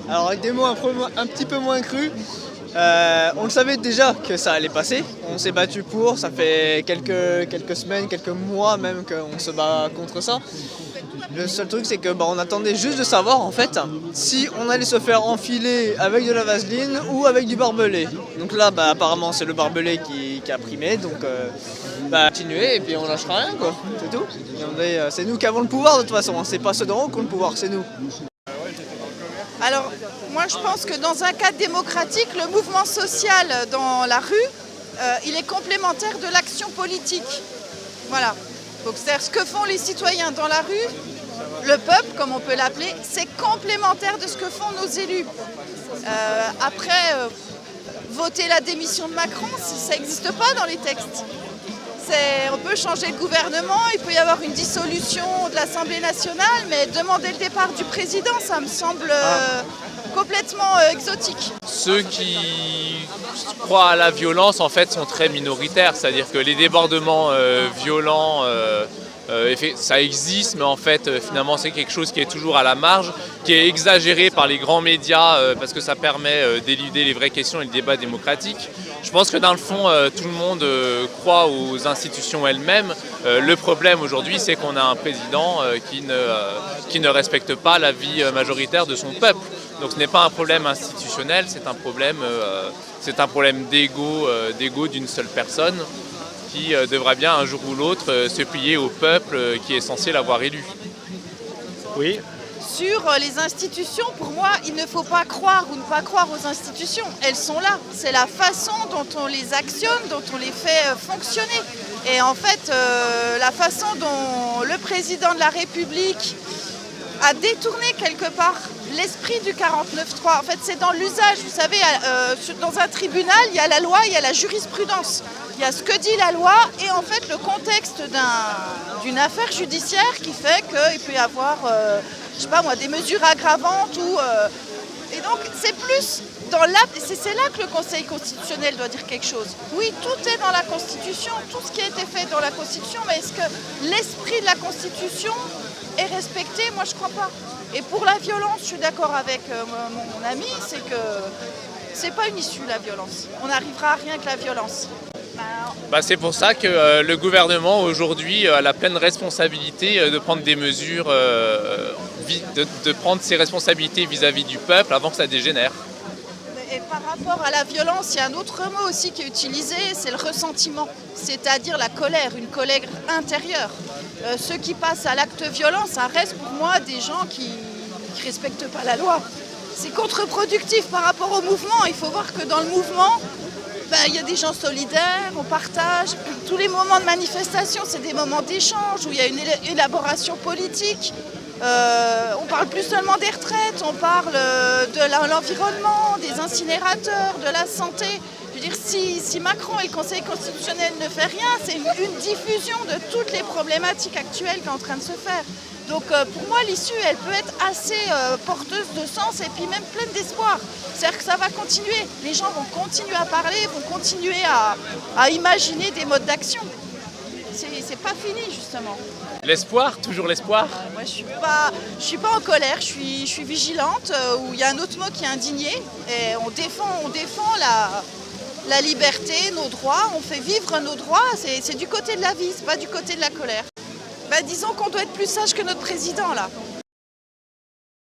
Alors avec des mots un petit peu moins crus, on le savait déjà que ça allait passer. On s'est battu pour, ça fait quelques semaines, quelques mois même qu'on se bat contre ça. Le seul truc c'est que on attendait juste de savoir en fait si on allait se faire enfiler avec de la vaseline ou avec du barbelé. Donc là apparemment c'est le barbelé qui a primé, donc continuer et puis on lâchera rien quoi, c'est tout. C'est nous qui avons le pouvoir de toute façon, c'est pas ceux d'en haut qui ont le pouvoir, c'est nous. Alors, moi je pense que dans un cadre démocratique, le mouvement social dans la rue, il est complémentaire de l'action politique. Voilà. Donc c'est-à-dire ce que font les citoyens dans la rue, le peuple, comme on peut l'appeler, c'est complémentaire de ce que font nos élus. Après, voter la démission de Macron, ça n'existe pas dans les textes. On peut changer le gouvernement, il peut y avoir une dissolution de l'Assemblée nationale, mais demander le départ du président, ça me semble complètement exotique. Ceux qui croient à la violence, en fait, sont très minoritaires. C'est-à-dire que les débordements violents, ça existe, mais en fait, finalement, c'est quelque chose qui est toujours à la marge, qui est exagéré par les grands médias parce que ça permet d'éluder les vraies questions et le débat démocratique. Je pense que dans le fond, tout le monde croit aux institutions elles-mêmes. Le problème aujourd'hui, c'est qu'on a un président qui ne respecte pas la vie majoritaire de son peuple. Donc ce n'est pas un problème institutionnel, c'est un problème d'ego d'une seule personne qui devra bien un jour ou l'autre se plier au peuple qui est censé l'avoir élu. Oui. Sur les institutions, pour moi, il ne faut pas croire ou ne pas croire aux institutions. Elles sont là. C'est la façon dont on les actionne, dont on les fait fonctionner. Et en fait, la façon dont le président de la République a détourné quelque part l'esprit du 49.3. En fait, c'est dans l'usage. Vous savez, dans un tribunal, il y a la loi, il y a la jurisprudence. Il y a ce que dit la loi et en fait le contexte d'une affaire judiciaire qui fait qu'il peut y avoir, je sais pas moi, des mesures aggravantes et donc c'est plus c'est là que le Conseil constitutionnel doit dire quelque chose. Oui, tout est dans la Constitution, tout ce qui a été fait dans la Constitution, mais est-ce que l'esprit de la Constitution est respecté? Moi, je crois pas. Et pour la violence, je suis d'accord avec mon ami, c'est que c'est pas une issue la violence. On n'arrivera à rien que la violence. C'est pour ça que le gouvernement aujourd'hui a la pleine responsabilité de prendre des mesures, de prendre ses responsabilités vis-à-vis du peuple avant que ça dégénère. Et par rapport à la violence, il y a un autre mot aussi qui est utilisé, c'est le ressentiment, c'est-à-dire la colère, une colère intérieure. Ceux qui passent à l'acte violent, ça reste pour moi des gens qui ne respectent pas la loi. C'est contre-productif par rapport au mouvement. Il faut voir que dans le mouvement, il y a des gens solidaires, on partage. Tous les moments de manifestation, c'est des moments d'échange où il y a une élaboration politique. On parle plus seulement des retraites, on parle de l'environnement, des incinérateurs, de la santé. Je veux dire, si Macron et le Conseil constitutionnel ne font rien, c'est une diffusion de toutes les problématiques actuelles qui est en train de se faire. Donc pour moi, l'issue, elle peut être assez porteuse de sens et puis même pleine d'espoir. C'est-à-dire que ça va continuer. Les gens vont continuer à parler, vont continuer à imaginer des modes d'action. C'est pas fini, justement. L'espoir, toujours l'espoir. Moi, je suis pas en colère, je suis vigilante. Où il y a un autre mot qui est indigné. Et on défend la liberté, nos droits. On fait vivre nos droits. C'est du côté de la vie, c'est pas du côté de la colère. Disons qu'on doit être plus sage que notre président, là.